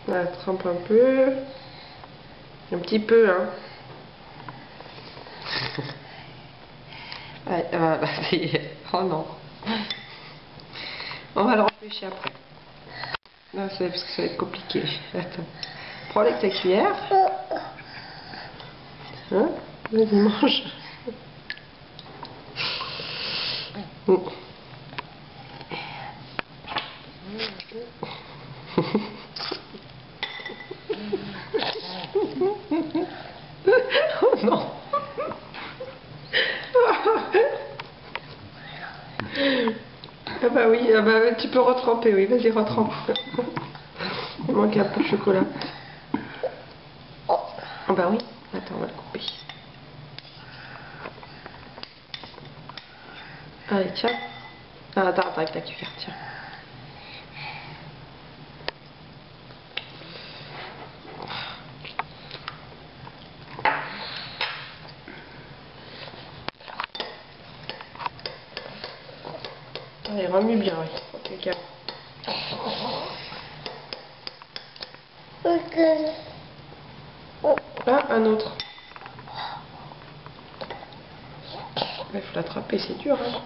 Voilà, trempe un peu. Un petit peu, hein. Ouais, voilà, ça y est. Oh non. On va le repêcher après. Non, c'est parce que ça va être compliqué. Attends. Prends avec ta cuillère. Hein? Vas-y, mange. Oh non. Ah bah oui, ah bah, tu peux retremper, oui, vas-y, retrempe. Il manque un peu de chocolat. Ah bah oui, attends, on va le couper. Allez, tiens. Ah, attends, avec ta cuillère, tiens. Allez, remue bien, oui. Ok. Ah, un autre. Il faut l'attraper, c'est dur, hein.